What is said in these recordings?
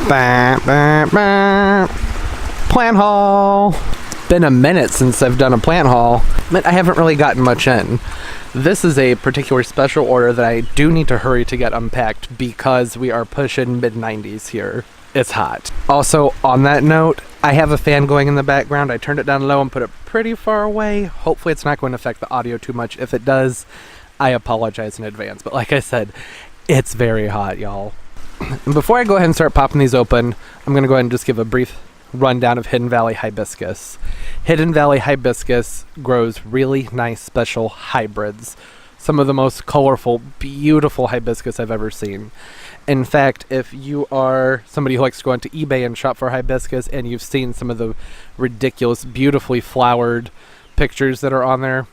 Bah, bah, bah. Plant haul. Been a minute since I've done a plant haul, but I haven't really gotten much in. This is a particular special order that I do need to hurry to get unpacked because we are pushing mid-90s here. It's hot. Also, on that note, I have a fan going in the background. I turned it down low and put it pretty far away. Hopefully it's not going to affect the audio too much. If it does, I apologize in advance. But like I said, it's very hot, y'all. Before I go ahead and start popping these open, I'm going to go ahead and just give a brief rundown of Hidden Valley Hibiscus. Hidden Valley Hibiscus grows really nice special hybrids. Some of the most colorful, beautiful hibiscus I've ever seen. In fact, if you are somebody who likes to go onto eBay and shop for hibiscus and you've seen some of the ridiculous, beautifully flowered pictures that are on there,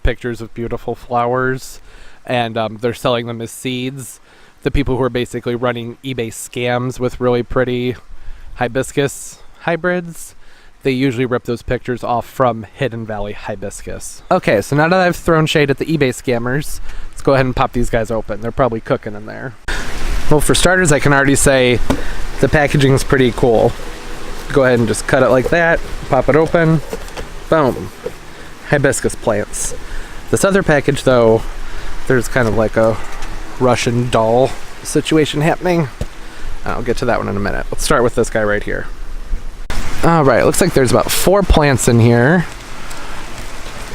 pictures of beautiful flowers, and they're selling them as seeds, the people who are basically running eBay scams with really pretty hibiscus hybrids, they usually rip those pictures off from Hidden Valley Hibiscus. Okay, so now that I've thrown shade at the eBay scammers, let's go ahead and pop these guys open. They're probably cooking in there. Well, for starters, I can already say the packaging is pretty cool. Go ahead and just cut it like that, pop it open, boom, hibiscus plants. This other package, though, there's kind of like a Russian doll situation happening. I'll get to that one in a minute. Let's start with this guy right here. Alright, looks like there's about 4 plants in here.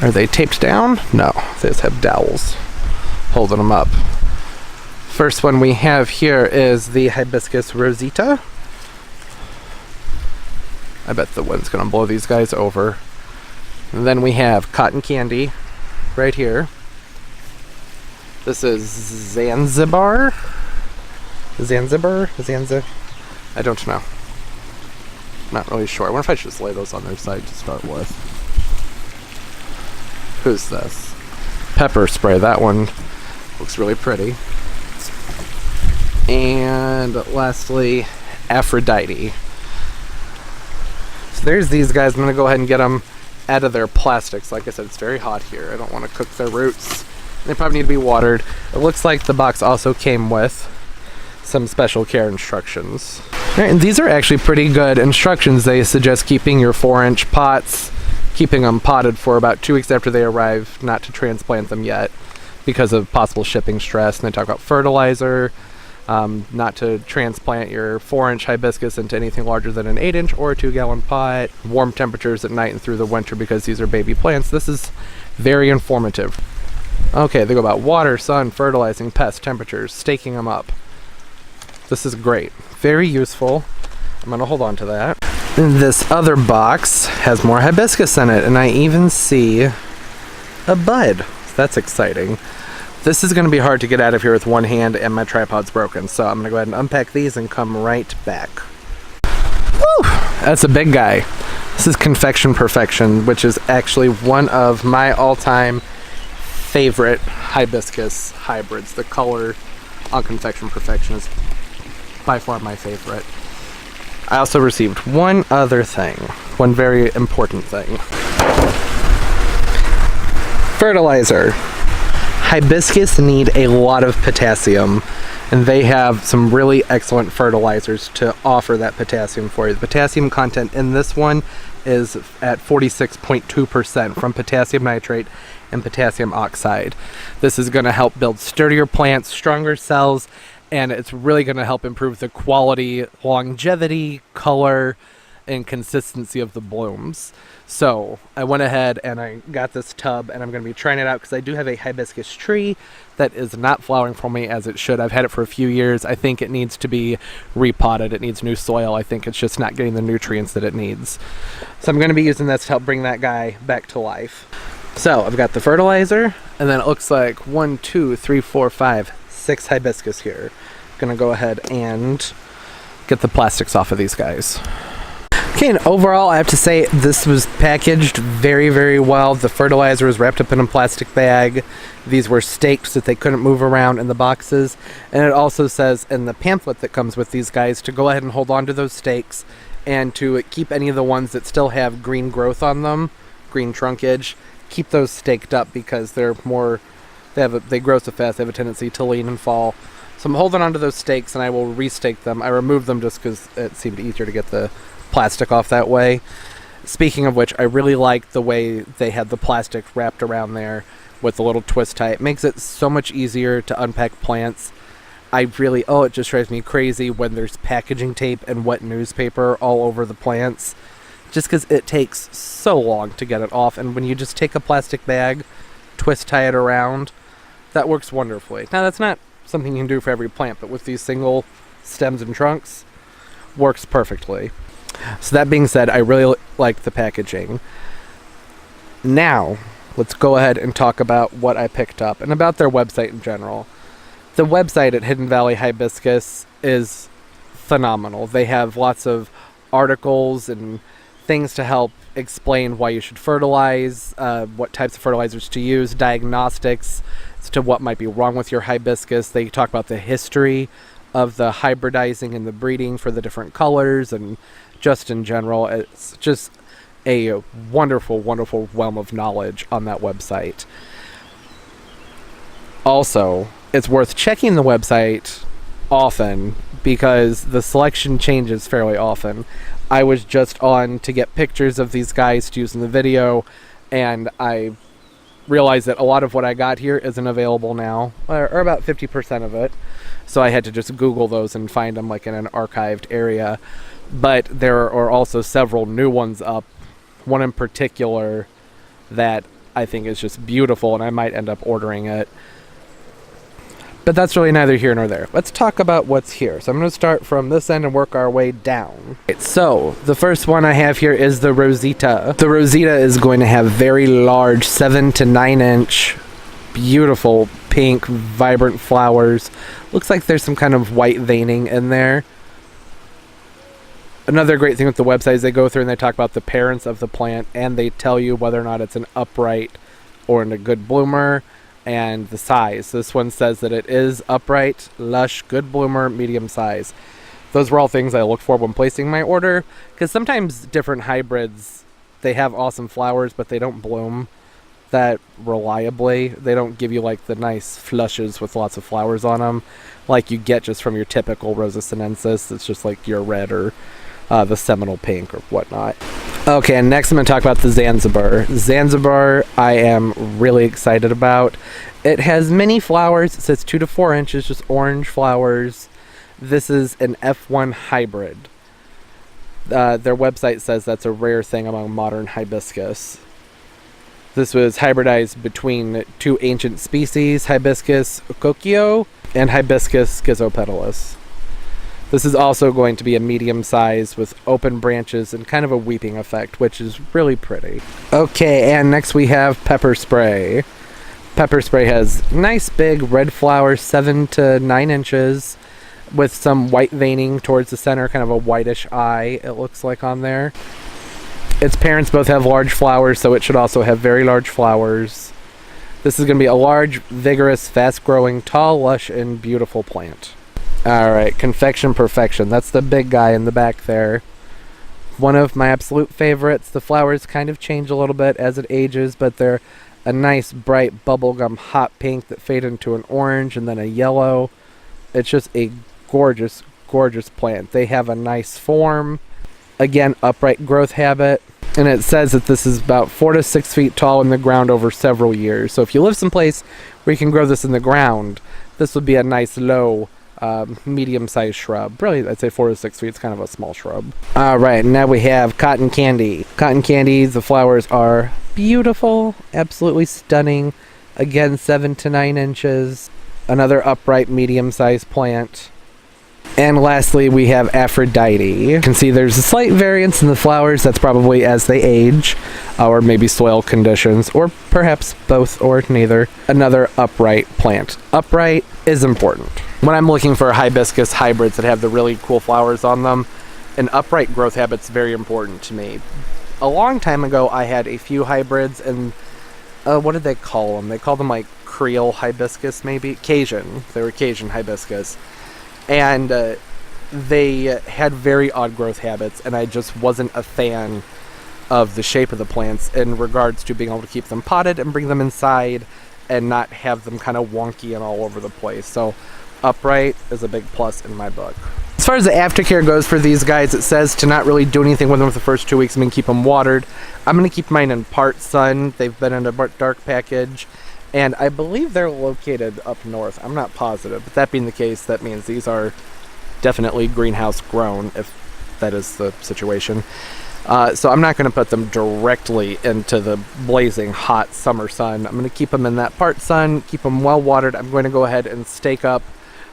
Are they taped down? No, they just have dowels holding them up. First one we have here is the hibiscus Rosita. I bet the wind's gonna blow these guys over. And then we have cotton candy right here. This is Zanzibar. I don't know. Not really sure. I wonder if I should just lay those on their side to start with. Who's this? Pepper spray. That one looks really pretty. And lastly, Aphrodite. So there's these guys. I'm going to go ahead and get them out of their plastics. Like I said, it's very hot here. I don't want to cook their roots. They probably need to be watered. It looks like the box also came with some special care instructions. Right, and these are actually pretty good instructions. They suggest keeping your 4-inch pots, keeping them potted for about 2 weeks after they arrive, not to transplant them yet because of possible shipping stress. And they talk about fertilizer, not to transplant your 4-inch hibiscus into anything larger than an 8-inch or a 2-gallon pot, warm temperatures at night and through the winter because these are baby plants. This is very informative. Okay, they go about water, sun, fertilizing, pests, temperatures, staking them up. This is great. Very useful. I'm going to hold on to that. And this other box has more hibiscus in it, and I even see a bud. That's exciting. This is going to be hard to get out of here with one hand, and my tripod's broken, so I'm going to go ahead and unpack these and come right back. Woo! That's a big guy. This is Confection Perfection, which is actually one of my all-time favorite hibiscus hybrids. The color on Confection Perfection is by far my favorite. I also received one other thing, one very important thing. Fertilizer. Hibiscus need a lot of potassium, and they have some really excellent fertilizers to offer that potassium for you. The potassium content in this one is at 46.2% from potassium nitrate and potassium oxide. This is going to help build sturdier plants, stronger cells, and it's really going to help improve the quality, longevity, color, and consistency of the blooms. So I went ahead and I got this tub, and I'm going to be trying it out because I do have a hibiscus tree that is not flowering for me as it should. I've had it for a few years. I think it needs to be repotted. It needs new soil. I think it's just not getting the nutrients that it needs. So I'm going to be using this to help bring that guy back to life. So I've got the fertilizer, and then it looks like 6 hibiscus here. I'm gonna go ahead and get the plastics off of these guys. Okay, and overall I have to say this was packaged very, very well. The fertilizer was wrapped up in a plastic bag. These were staked so that they couldn't move around in the boxes. And it also says in the pamphlet that comes with these guys to go ahead and hold on to those stakes and to keep any of the ones that still have green growth on them, green trunkage, keep those staked up because they're more, they grow so fast they have a tendency to lean and fall. So So I'm holding onto those stakes, and I will restake them. I removed them just because it seemed easier to get the plastic off that way. Speaking of which, I really like the way they had the plastic wrapped around there with a little twist tie. It makes it so much easier to unpack plants. It just drives me crazy when there's packaging tape and wet newspaper all over the plants, just because it takes so long to get it off. And when you just take a plastic bag, twist tie it around, that works wonderfully. Now, that's not something you can do for every plant, but with these single stems and trunks, works perfectly. So that being said, I really like the packaging. Now, let's go ahead and talk about what I picked up and about their website in general. The website at Hidden Valley Hibiscus is phenomenal. They have lots of articles and things to help explain why you should fertilize, what types of fertilizers to use, diagnostics as to what might be wrong with your hibiscus. They talk about the history of the hybridizing and the breeding for the different colors, and just in general, it's just a wonderful, wonderful realm of knowledge on that website. Also, it's worth checking the website often because the selection changes fairly often. I was just on to get pictures of these guys to use in the video, and I realized that a lot of what I got here isn't available now, or about 50% of it. So I had to just Google those and find them like in an archived area. But there are also several new ones up. One in particular that I think is just beautiful, and I might end up ordering it. But that's really neither here nor there. Let's talk about what's here. So I'm going to start from this end and work our way down. So the first one I have here is the Rosita. The Rosita is going to have very large 7 to 9 inch, beautiful pink, vibrant flowers. Looks like there's some kind of white veining in there. Another great thing with the website is they go through and they talk about the parents of the plant, and they tell you whether or not it's an upright or in a good bloomer, and the size. This one says that it is upright, lush, good bloomer, medium size. Those were all things I looked for when placing my order, because sometimes different hybrids, they have awesome flowers, but they don't bloom that reliably. They don't give you like the nice flushes with lots of flowers on them like you get just from your typical Rosa sinensis. It's just like your red or the Seminole pink or whatnot. Okay, and next I'm going to talk about the Zanzibar. Zanzibar I am really excited about. It has many flowers. It says 2 to 4 inches, just orange flowers. This is an F1 hybrid. Their website says that's a rare thing among modern hibiscus. This was hybridized between 2 ancient species, Hibiscus ucocchio and Hibiscus schizopetalus. This is also going to be a medium size with open branches and kind of a weeping effect, which is really pretty. Okay, and next we have pepper spray. Pepper spray has nice big red flowers, 7 to 9 inches, with some white veining towards the center, kind of a whitish eye, it looks like on there. Its parents both have large flowers, so it should also have very large flowers. This is going to be a large, vigorous, fast-growing, tall, lush, and beautiful plant. Alright, Confection Perfection. That's the big guy in the back there. One of my absolute favorites. The flowers kind of change a little bit as it ages, but they're a nice, bright, bubblegum hot pink that fade into an orange and then a yellow. It's just a gorgeous, gorgeous plant. They have a nice form. Again, upright growth habit. And it says that this is about 4 to 6 feet tall in the ground over several years. So if you live someplace where you can grow this in the ground, this would be a nice, low, medium-sized shrub. Really, I'd say 4 to 6 feet. It's kind of a small shrub. Alright, now we have cotton candy. Cotton candy, the flowers are beautiful, absolutely stunning. Again, 7 to 9 inches. Another upright, medium-sized plant. And lastly, we have Aphrodite. You can see there's a slight variance in the flowers. That's probably as they age, or maybe soil conditions, or perhaps both or neither. Another upright plant. Upright is important. When I'm looking for hibiscus hybrids that have the really cool flowers on them, an upright growth habit's very important to me. A long time ago, I had a few hybrids, and what did they call them? They called them like Creole hibiscus, maybe? Cajun. They were Cajun hibiscus. And they had very odd growth habits, and I just wasn't a fan of the shape of the plants in regards to being able to keep them potted and bring them inside and not have them kind of wonky and all over the place. So upright is a big plus in my book. As far as the aftercare goes for these guys, it says to not really do anything with them for the first 2 weeks. I'm going to keep them watered. I'm going to keep mine in part sun. They've been in a dark package, and I believe they're located up north. I'm not positive, but that being the case, that means these are definitely greenhouse grown, if that is the situation. So I'm not going to put them directly into the blazing hot summer sun. I'm going to keep them in that part sun, keep them well watered. I'm going to go ahead and stake up,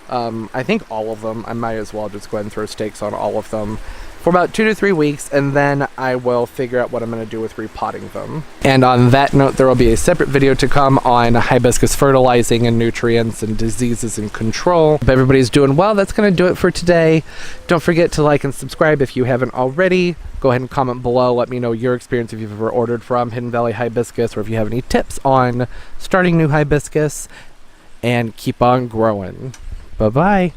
I think all of them. I might as well just go ahead and throw stakes on all of them for about 2 to 3 weeks, and then I will figure out what I'm going to do with repotting them. And on that note, there will be a separate video to come on hibiscus fertilizing and nutrients and diseases and control. If everybody's doing well, that's going to do it for today. Don't forget to like and subscribe if you haven't already. Go ahead and comment below. Let me know your experience if you've ever ordered from Hidden Valley Hibiscus, or if you have any tips on starting new hibiscus. And keep on growing. Bye-bye.